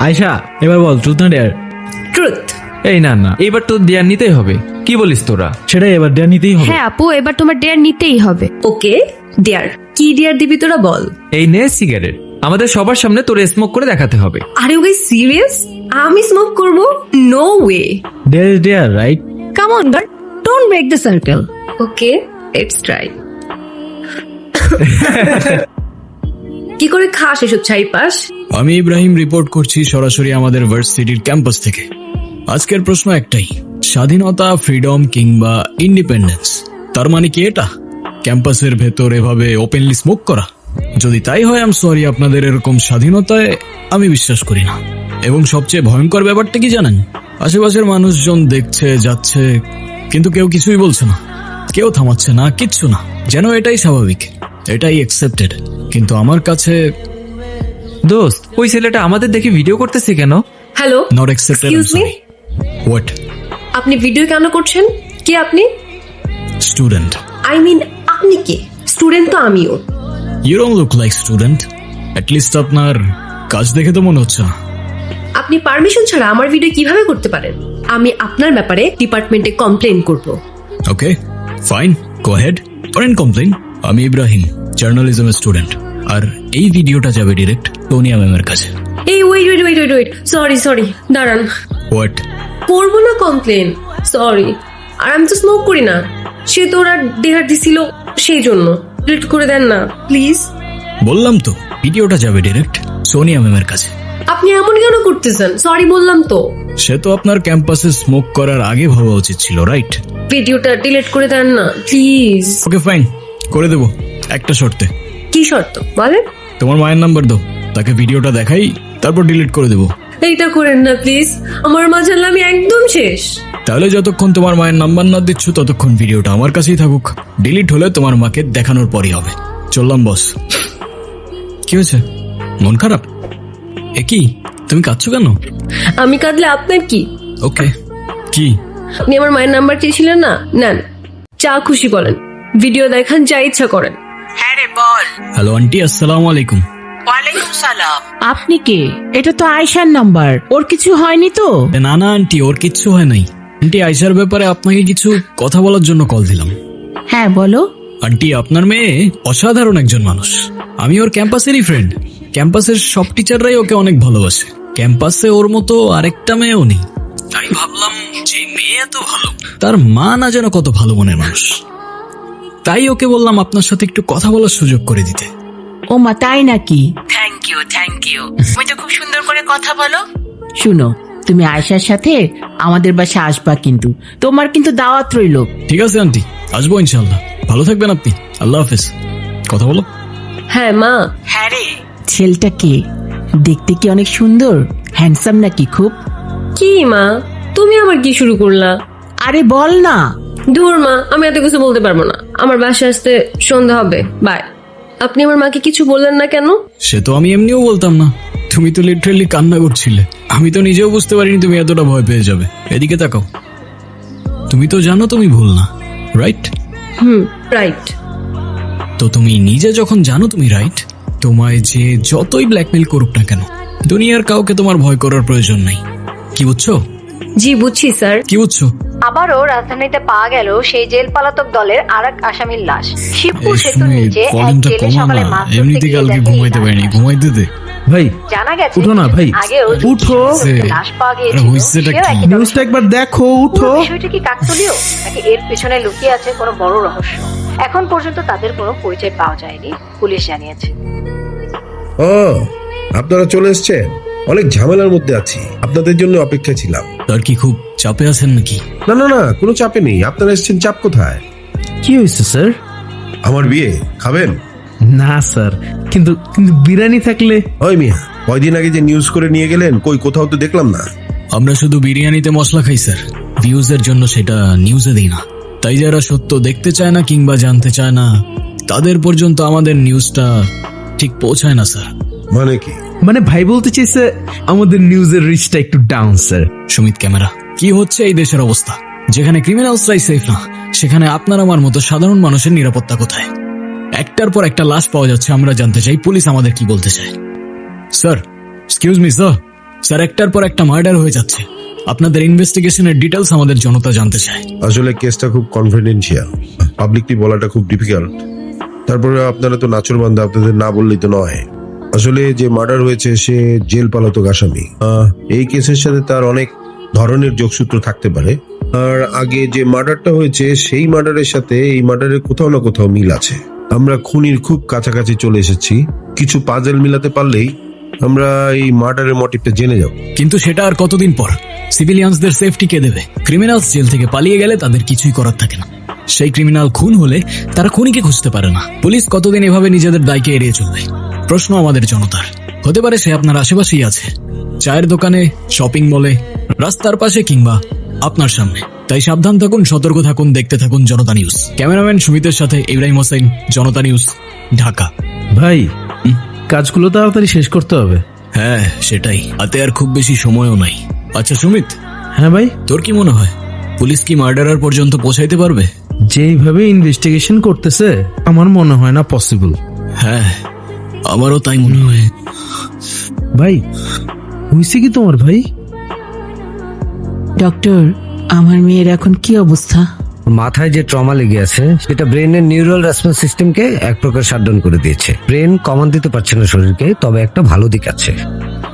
আয়শা এবার বল ট্রুথ না dare? Truth. এই না না, এবার তো ডেয়ার নিতেই হবে। কি বলিস তোরা? সেটাই এবার ডেয়ার নিতেই হবে। হ্যাঁ আপু, এবার তোমার ডেয়ার নিতেই হবে। ওকে ডিয়ার, কি ডিয়ার দিবি তোরা বল। এই নে সিগারেট, আমাদের সবার সামনে তোরে স্মোক করে দেখাতে হবে। আরে ওকে সিরিয়াস? আমি স্মোক করব? No way. Dare is dare, right? Come on but don't break the circle. Okay let's try. কি করে খাস এসব ছাইপাস? আমি ইব্রাহিম রিপোর্ট করছি সরাসরি আমাদের ভার্সিটির ক্যাম্পাস থেকে। আজকের প্রশ্ন একটাই, স্বাধীনতা, ফ্রিডম কিংবা ইন্ডিপেন্ডেন্স, তার মানে কি এটা ক্যাম্পাসের ভেতর এভাবে ওপেনলি স্মোক করা? যদি তাই হয় আই এম সরি, আপনাদের এরকম স্বাধীনতায় আমি বিশ্বাস করি না। এবং সবচেয়ে ভয়ঙ্কর ব্যাপারটা কি জানেন? আশেপাশের মানুষজন দেখছে যাচ্ছে, কিন্তু কেউ কিছুই বলছে না, কেউ থামাচ্ছে না, কিচ্ছু না, যেন এটাই স্বাভাবিক, এটাই অ্যাকসেপ্টেড। কিন্তু আমার কাছে দোস্ত, ওই ছেলেটা আমাদের দেখে ভিডিও করতেছে কেন? Hello, not accepted. Excuse me, what? আপনি ভিডিও কেন করছেন? কে আপনি? স্টুডেন্ট। আই মিন আপনি কে? স্টুডেন্ট তো আমিও। You don't look like student, at least আপনার কাজ দেখে তো মনে হচ্ছে না। আপনি পারমিশন ছাড়া আমার ভিডিও কিভাবে করতে পারেন? আমি আপনার ব্যাপারে ডিপার্টমেন্টে কমপ্লেইন করব। ওকে ফাইন, গো হেড, করেন কমপ্লেইন। আমি ইব্রাহিম, জার্নালিজমের স্টুডেন্ট, আর এই ভিডিওটা যাবে ডিরেক্ট সোনিয়া ম্যামের কাছে। এই wait wait wait wait wait, sorry দাঁড়ান। হোয়াট? করবো না কমপ্লেন, সরি। আর আমি তো স্মোক করি না, সে তো ওরা ডেহার দিছিল সেই জন্য। ডিলিট করে দেন না প্লিজ। বললাম তো ভিডিওটা যাবে ডিরেক্ট সোনিয়া ম্যামের কাছে। আপনি এমন কেন করতেছেন? সরি বললাম তো। সে তো আপনার ক্যাম্পাসে স্মোক করার আগে ভাবা উচিত ছিল, রাইট? ভিডিওটা ডিলিট করে দেন না প্লিজ। ওকে ফাইন, করে দেবো, একটা শর্তে। কি শর্ত বলেন? তোমার মায়ের নাম্বার দাও, তাকে ভিডিওটা দেখাই, তারপর ডিলিট করে দেবো। এইটা করেন না প্লিজ, আমার মা জানলে আমি একদম শেষ। তাহলে যতক্ষণ তোমার মায়ের নাম্বার না দিচ্ছ ততক্ষণ ভিডিওটা আমার কাছেই থাকুক, ডিলিট হলে তোমার মাকে দেখানোর পরই হবে। চললাম বস। কি হয়েছে, মন খারাপ? কি তুমি কাঁদছো কেন? আমি কাঁদলে আপনার কি? ওকে, কি? আপনি আমার মায়ের নাম্বার চেয়েছিলেন না, নেন, যা খুশি বলেন, ভিডিও দেখান, যা ইচ্ছা করেন। হ্যাঁ রে বল। হ্যালো আন্টি, আসসালামু আলাইকুম। ওয়ালাইকুম সালাম। আপনি কে? এটা তো আয়শার নাম্বার, ওর কিছু হয়নি তো? না না আন্টি, ওর কিচ্ছু হয় নাই। আন্টি আয়শার ব্যাপারে আপনাকে কিছু কথা বলার জন্য কল দিলাম। হ্যাঁ বলো। আন্টি আপনার মেয়ে অসাধারণ একজন মানুষ, আমি ওর ক্যাম্পাসেরই ফ্রেন্ড। ক্যাম্পাসের সব টিচাররাই ওকে অনেক ভালোবাসে, ক্যাম্পাসে ওর মতো আরেকটা মেয়েও নেই। তাই ভাবলাম যে মেয়ে এত ভালো, তার মা না যেন কত ভালো মনের মানুষ। তাই ওকে বললাম আপনার সাথে একটু কথা বলার সুযোগ করে দিতে। ও মা, তাই নাকি? থ্যাংক ইউ থ্যাংক ইউ, তুমি তো খুব সুন্দর করে কথা বলো। শুনো, তুমি আয়শার সাথে আমাদের বাসায় আসবা, কিন্তু তোমার কিন্তু দাওয়াত রইলো। ঠিক আছে আন্টি, আসবো ইনশাল্লাহ। ভালো থাকবেন আপনি, আল্লাহ হাফেজ। কথা বলো। হ্যাঁ মা। হ্যাঁ রে, ছেলেটা কে? দেখতে কি অনেক সুন্দর, হ্যান্ডসাম নাকি খুব? কি মা, তুমি আবার কি শুরু করলা? আরে বল না। দূর মা, আমি এত কিছু বলতে পারবো না, আমার বাসায় আসতে সন্ধ্যা হবে, বাই। আপনি আমার মাকে কিছু বললেন না কেন? সে তো আমি এমনিও বলতাম না, তুমি তো লিটারালি কান্না করছিলে। আমি তো নিজেও বুঝতে পারিনি তুমি এতটা ভয় পেয়ে যাবে। এদিকে তাকাও, তুমি তো জানো তুমি ভুল না, রাইট? রাইট। তো তুমি নিজে যখন জানো তুমি রাইট, তোমায় যে যতই ব্ল্যাকমেল করুক না কেন, দুনিয়ার কাউকে তোমার ভয় করার প্রয়োজন নাই। কি বুঝছো? জি বুঝছি স্যার। কি বুঝছো? আবারও রাজধানীতে পাওয়া গেল সেই জেল পলাতক দলের আরেক আসামির লাশ। শিবপুর এই সেতুর শুনে নিচে এক ভলিউমটা জেলে কমা সকালে না, মাছ ধরতে এমনিতে গিয়ে কালকে দেখে ঘুমাইতে এই পারিনি, লাশ। ঘুমাইতে দে। ভাই জানা গেছে উঠো না ভাই, আগেও উঠো। লাশ পাওয়া আরে গিয়েছিল, হইছেটা সেও কি? একই দলের। নিউজটা একবার দেখো, উঠো। পুরো বিষয়টা কি কাকতালীয় নাকি এর পেছনে লুকিয়ে আছে কোনো বড় রহস্য? এখন পর্যন্ত তাদের কোনো পরিচয় পাওয়া যায়নি, পুলিশ জানিয়েছে। ও, আপনারা চলে এসেছেন? অনেক ঝামেলার মধ্যে আছি, আপনাদের জন্য অপেক্ষা ছিলাম। তার কি খুব চাপে আছেন নাকি? না না না, কোনো চাপে নেই। আপনারা এসেছেন, চাপ কোথায়? কি হয়েছে স্যার? আমার বিয়ে খাবেন? না স্যার, কিন্তু বিরিয়ানি থাকলে। ওই মিয়া, কয়দিন আগে যে নিউজ করে নিয়ে গেলেন, কই কোথাও তো দেখলাম না। আমরা শুধু বিরিয়ানিতে মশলা খাই স্যার, ভিউজের জন্য সেটা নিউজে দিই না। তাই যারা সত্য দেখতে চায় না কিংবা জানতে চায় না, তাদের পর্যন্ত আমাদের নিউজটা ঠিক পৌঁছায় না স্যার। মানে কি? মানে ভাই বলতে চাইছে আমাদের নিউজের রিচটা একটু ডাউন স্যার। সুমিত ক্যামেরা, কি হচ্ছে এই দেশের অবস্থা? যেখানে ক্রিমিনালসরাই সেফ না, সেখানে আপনার আমার মতো সাধারণ মানুষের নিরাপত্তা কোথায়? একটার পর একটা লাশ পাওয়া যাচ্ছে, আমরা জানতে চাই পুলিশ আমাদের কি বলতে চায়। Sir, excuse me sir, sir, একটার পর একটা মার্ডার হয়ে যাচ্ছে। আপনাদের ইনভেস্টিগেশনের ডিটেলস আমাদের জনতা জানতে চায়। আসলে কেসটা খুব কনফিডেন্সিয়াল, পাবলিকলি বলাটা খুব ডিফিকাল্ট। তারপরে আপনারা তো নাচরবান্ধা, আপনাদের না বললেই তো নয়। আসলে যে মার্ডার হয়েছে সে জেল পালাতক আসামি। এই কেসের সাথে তার অনেক ধরনের যোগসূত্র থাকতে পারে। আর আগে যে মার্ডারটা হয়েছে সেই মার্ডারের সাথে এই মার্ডারের কোথাও না কোথাও মিল আছে। আমরা খুনির খুব কাছাকাছি চলে এসেছি। কিছু পাজল মিলাতে পারলেই আমরা এই মার্ডারের মোটিভটা জেনে যাব। কিন্তু সেটা আর কতদিন পর? সিভিলিয়ানসদের সেফটি কে দেবে? ক্রিমিনালস জেল থেকে পালিয়ে গেলে তাদের কিছুই করার থাকে না। সেই ক্রিমিনাল খুন হলে তারা খুনিকে খুঁজতে পারে না। পুলিশ কতদিন এভাবে নিজেদের দায়কে এড়িয়ে চলবে? প্রশ্ন আমাদের জনতার। হতে পারে সে আপনার আশেপাশেই আছে, চায়ের দোকানে, শপিং মলে, রাস্তার পাশে কিংবা আপনার সামনে। তাই সাবধান থাকুন, সতর্ক থাকুন, দেখতে থাকুন জনতা নিউজ। ক্যামেরাম্যান সুমিতের সাথে ইব্রাহিম হোসেন, জনতা নিউজ, ঢাকা। ভাই, কাজগুলো তাড়াতাড়ি শেষ করতে হবে। হ্যাঁ সেটাই, হাতে আর খুব বেশি সময়ও নাই। আচ্ছা সুমিত, হ্যাঁ ভাই, তোর কি মনে হয় পুলিশ কি মার্ডারার পর্যন্ত পৌঁছাইতে পারবে? যেইভাবে ইনভেস্টিগেশন করতেছে আমার মনে হয় না পসিবল। হ্যাঁ, আমারও তাই মনে হয়। ভাই, হয়েছে কি তোমার ভাই? ডক্টর, আমার মেয়ের এখন কি অবস্থা? মাথায় যে ট্রমা লেগে আছে সেটা ব্রেনের নিউরাল রেসপন্স সিস্টেমকে এক প্রকার শাটডাউন করে দিয়েছে। ব্রেন কমান্ড দিতে পারছে না শরীরকে, তবে একটা ভালো দিক আছে।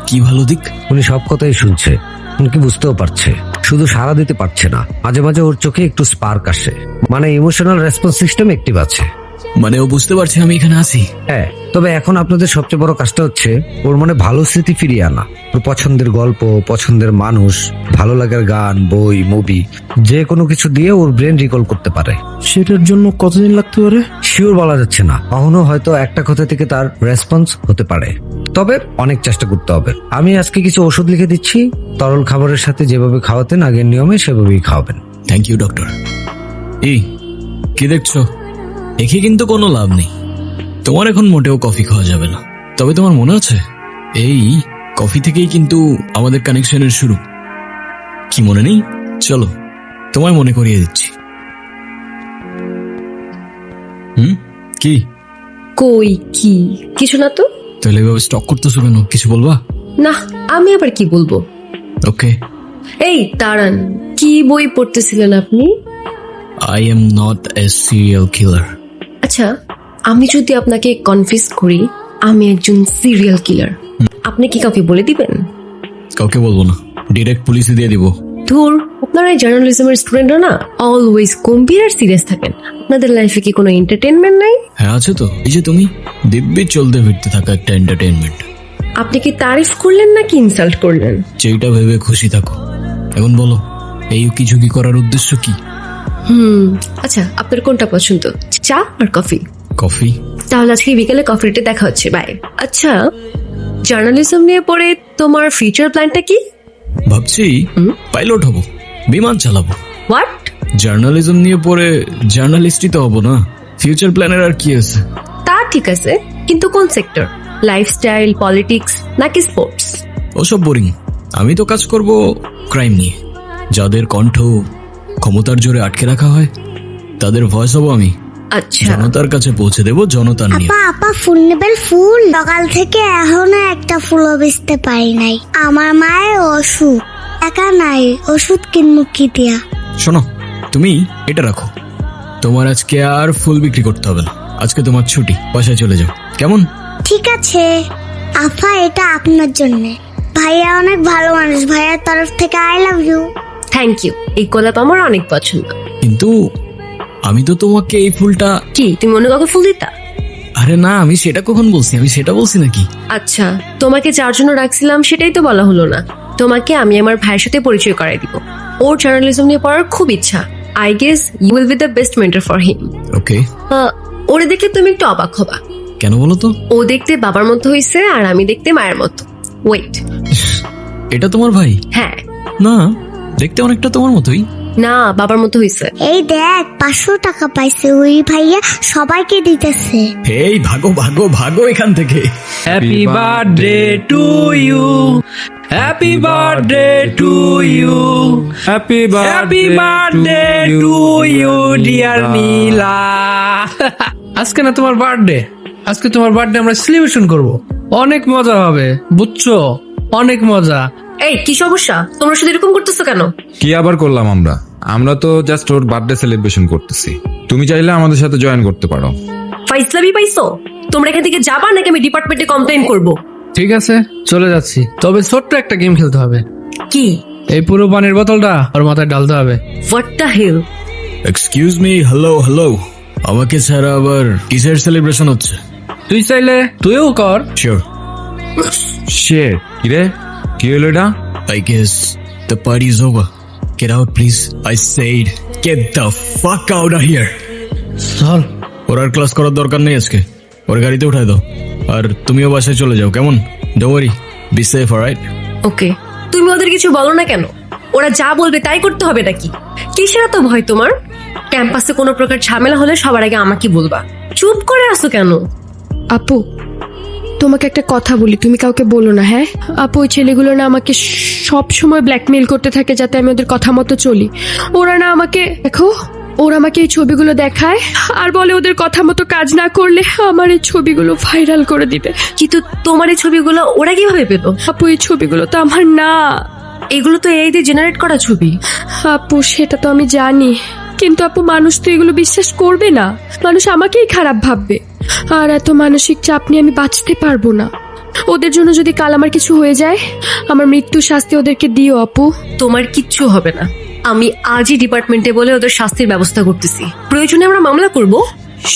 কি ভালো দিক? উনি সব কথাই শুনছে, উনকি বুঝতেও পারছে, শুধু সাড়া দিতে পারছে না। মাঝে মাঝে ওর চোখে একটু স্পার্ক আসে, মানে ইমোশনাল রেসপন্স সিস্টেম অ্যাক্টিভ আছে। মানে ও বুঝতে পারছে আমি এখানে আছি? হ্যাঁ, তবে এখন আপনাদের সবচেয়ে বড় কাজটা হচ্ছে ওর মনে ভালো স্মৃতি ফিরিয়ে আনা। ওর পছন্দের গল্প, পছন্দের মানুষ, ভালো লাগার গান, বই, মুভি, যে কোনো কিছু দিয়ে ওর ব্রেন রিকল করতে পারে। সেটার জন্য কতদিন লাগতে পারে শিওর বলা যাচ্ছে না, কখনো হয়তো একটা কথা থেকে তার রেসপন্স হতে পারে, তবে অনেক চেষ্টা করতে হবে। আমি আজকে কিছু ওষুধ লিখে দিচ্ছি, তরল খাবারের সাথে যেভাবে খাওয়াতেন আগের নিয়মে সেভাবেই খাওয়াবেন। Thank you doctor. এই কি দেখছো? দেখে কিন্তু কোনো লাভ নেই। তোমার এখন মোটেও কফি খাওয়া যাবে না। তবে তোমার মনে আছে এই কফি থেকেই কিন্তু আমাদের কানেকশনের শুরু? কি মনে নেই? চলো তোমায় মনে করিয়ে দিচ্ছি। কি কই কি? কিছু না তো। তাহলে এভাবে স্টক করতেছো কেন? কিছু বলবা? না, আমি আবার কি বলবো। ওকে। এই দাঁড়ান, কি বই পড়তেছিলেন আপনি? I am not a serial killer. আচ্ছা, আমি যদি আপনাকে কনফিউজ করি আমি একজন সিরিয়াল কিলার, আপনি কি কাউকে বলে দিবেন? কাউকে বলবো না, ডিরেক্ট পুলিশে দিয়ে দিব। ধুর, আপনারা জার্নালিজমের স্টুডেন্টরা না অলওয়েজ গম্ভীর আর সিরিয়াস থাকেন। আপনাদের লাইফে কি কোনো এন্টারটেনমেন্ট নাই? হ্যাঁ আছে তো, এই যে তুমি দিব্যি চলতে ফিরতে থাকা একটা এন্টারটেইনমেন্ট। আপনি কি তারিফ করলেন নাকি ইনসাল্ট করলেন? যেটা ভেবে খুশি থাকো। এখন বলো, এই কিছু কি করার উদ্দেশ্য কি? আচ্ছা, আপনার কোনটা পছন্দ, চা আর কফি? কফি। তাহলে আজকে বিকেলে কফি ডেটে দেখা হচ্ছে, বাই। আচ্ছা, জার্নালিজম নিয়ে পড়ে তোমার ফিউচার প্ল্যানটা কি? ভাবছি পাইলট হব, বিমান চালাবো। হোয়াট? জার্নালিজম নিয়ে পড়ে জার্নালিস্টই তো হবো না। ফিউচার প্ল্যানের আর কি আছে? তা ঠিক আছে, কিন্তু কোন সেক্টর? লাইফস্টাইল, পলিটিক্স নাকি স্পোর্টস? ওসব বোরিং। আমি তো কাজ করব ক্রাইম নিয়ে। যাদের কণ্ঠ ক্ষমতার জোরে আটকে রাখা হয় তাদের ভয়েস হবো আমি। আচ্ছা, জনতার কাছে পৌঁছে দেবো জনতার নিয়ে। আপা ফুল নেবেন? ফুল সকাল থেকে এখনো একটা ফুলও বেচতে পারি নাই। আমার মায়ের ওষুধ, টাকা নাই, ওষুধ কিনবো কি দিয়া? শোনো, তুমি এটা রাখো, তোমার আজকে আর ফুল বিক্রি করতে হবে না। আজকে তোমার ছুটি, বাসায় চলে যাও, কেমন? ঠিক আছে আপা, এটা আপনার জন্য। ভাইয়া অনেক ভালো মানুষ, ভাইয়ার তরফ থেকে I love you. Thank you. এই গোলাপ আমার অনেক পছন্দ। কিন্তু আমি তো তোমাকে এই ফুলটা। কি তুমি অন্য কাউকে ফুল দিতা? আরে না, আমি সেটা কখন বলছি? আমি সেটা বলছি নাকি? আচ্ছা, তোমাকে যার জন্য রাখছিলাম সেটাই তো বলা হলো না। তোমাকে আমি আমার ভাইয়ের সাথে পরিচয় করাই দিব। ওর জার্নালিজম নিয়ে পড়ার খুব ইচ্ছা। I guess you will be the best mentor for him. Okay. ওরে দেখে তুমি একটু অবাক হবা। কেন বলো তো? ও দেখতে বাবার মতো হয়েছে আর আমি দেখতে মায়ের মতো। ওয়েট, এটা তোমার ভাই? হ্যাঁ। না, দেখতে অনেকটা তোমার মতোই। না, বাবার মতো হয়েছে। এই দেখ 500 টাকা পাইছে, ওই ভাইয়া সবাইকে দিতেছে। এই ভাগো ভাগো ভাগো এখান থেকে। Happy birthday to you, happy birthday to you, happy birthday to you dear Nila. আজকে না তোমার বার্থডে, আজকে তোমার বার্থডে আমরা সেলিব্রেশন করব, অনেক মজা হবে, বুঝছো? অনেক মজা। এই কি সমস্যা, তোমরা শুধু এরকম করতেছো কেন? কি আবার করলাম আমরা? আমরা তো জাস্ট ওর বার্থডে সেলিব্রেশন করতেছি। তুমি চাইলে আমাদের সাথে জয়েন করতে পারো। ফাইসলামি পাইছো? তোমরা এখান থেকে যাবা নাকি আমি ডিপার্টমেন্টে কমপ্লেইন করব? ঠিক আছে, চলে যাচ্ছি। তবে ছোট্ট একটা গেম খেলতে হবে। কি? এই পুরো পানির বোতলটা ওর মাথায় ঢালতে হবে। What the hell? Excuse me, hello hello, আমাকে ছাড়া আবার কিসের সেলিব্রেশন হচ্ছে? তুই চাইলে তুইও কর। শিওর। শেট, কিরে কি হলো এটা? I guess the party's over. Get out, please. I said, get the fuck out of here. চল। ওর আর ক্লাস করার দরকার নেই আজকে। ওর গাড়িতে উঠায় দাও। আর তুমিও বাসায় চলে যাও, কেমন? Don't worry. Be safe, alright? ওকে, তুমি ওদের কিছু বলো না কেন? ওরা যা বলবে তাই করতে হবে নাকি? কিসের এত ভয় তোমার? ক্যাম্পাসে কোনো প্রকার ঝামেলা হলে সবার আগে আমাকে বলবা। চুপ করে আসো কেন? আপু, তোমাকে একটা কথা বলি, তুমি কাউকে বলো না, হ্যাঁ? আপু, ওই ছেলেগুলো না আমাকে সব সময় ব্ল্যাকমেইল করতে থাকে যাতে আমি ওদের কথা মতো চলি। ওরা না আমাকে, দেখো, ওরা আমাকে এই ছবিগুলো দেখায় আর বলে ওদের কথা মতো কাজ না করলে আমার এই ছবিগুলো ভাইরাল করে দিবে। কিন্তু তোমার এই ছবিগুলো ওরা কিভাবে পেলো? আপু, এই ছবিগুলো তো আমার না। এগুলো তো এই দিয়ে জেনারেট করা ছবি। আপু, সেটা তো আমি জানি, কিন্তু আপু মানুষ তো এগুলো বিশ্বাস করবে না। মানুষ আমাকেই খারাপ ভাববে। আর এত মানসিক চাপ নিয়ে আমি বাঁচতে পারবো না। ওদের জন্য যদি কাল আমার কিছু হয়ে যায়, আমার মৃত্যুর শাস্তি ওদেরকে দিও আপু। তোমার কিচ্ছু হবে না। আমি আজই ডিপার্টমেন্টে বলে ওদের শাস্তির ব্যবস্থা করতেছি। প্রয়োজনে আমরা মামলা করব।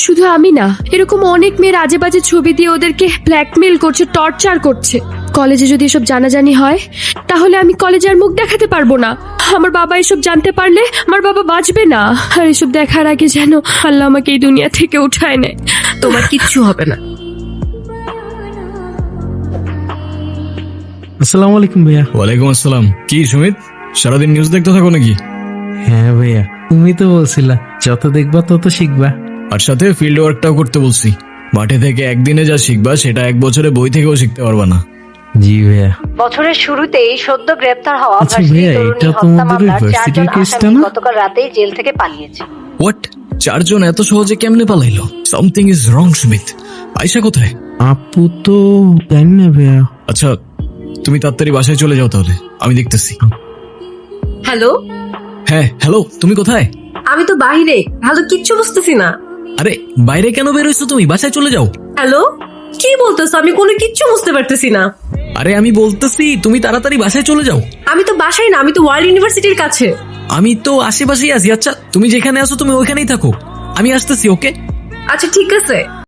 শুধু আমি না, এরকম অনেক মেয়ের আজে বাজে ছবি দিয়ে ওদেরকে ব্ল্যাকমেইল করছে, টর্চার করছে। কলেজে যদি এসব জানাজানি হয় তাহলে আমি কলেজে আর মুখ দেখাতে পারবো না। আমার বাবা এসব জানতে পারলে আমার বাবা বাঁচবে না। আর এসব দেখার আগে যেন আল্লাহ আমাকে এই দুনিয়া থেকে উঠায় নেয়। তোমার কিচ্ছু হবে না। আসসালামু আলাইকুম ভাইয়া। ওয়ালাইকুম আসসালাম। কি সুমিত, সারাদিন নিউজ দেখতে থাকো নাকি? হ্যাঁ ভাইয়া, তুমি তো বলছিলা যত দেখবা তত শিখবা। আর সাথে ফিল্ড ওয়ার্কটাও করতে বলছি। মাঠে থেকে একদিনে যা শিখবা সেটা এক বছরে বই থেকেও শিখতে পারবা না। জি ভাইয়া। বছরের শুরুতেই সদ্য গ্রেপ্তার হওয়া আচ্ছা ভার্সিটি ভাইয়া, তরুণী এটা হত্যা তোমাদের মামলার ভার্সিটির 4 জন কেসটা আসামি না? গতকাল রাতেই জেল থেকে পালিয়েছে। হোয়াট? 4 জন এত সহজে কেমনে পালাইলো? Something is wrong Sumit. Ayesha কোথায়? আপু তো জানি না ভাইয়া। আচ্ছা, তুমি তাড়াতাড়ি বাসায় চলে যাও তাহলে, আমি দেখতেছি। হ্যালো, হ্যাঁ হ্যালো, তুমি কোথায়? আমি তো বাইরে, ভালো কিচ্ছু বুঝতেছি না। আরে বাইরে কেন বেরোইছো তুমি? বাসায় চলে যাও। হ্যালো, কি বলতেছো? আমি কোনো কিচ্ছু বুঝতে পারতেছি না। আরে আমি বলতেছি তুমি তাড়াতাড়ি বাসায় চলে যাও। আমি তো বাসায় না, আমি তো ওয়ার্ল্ড ইউনিভার্সিটির কাছে। আমি তো আশেপাশেই আছি। আচ্ছা তুমি যেখানে আছো তুমি ওইখানেই থাকো, আমি আসতেছি। ওকে আচ্ছা ঠিক আছে।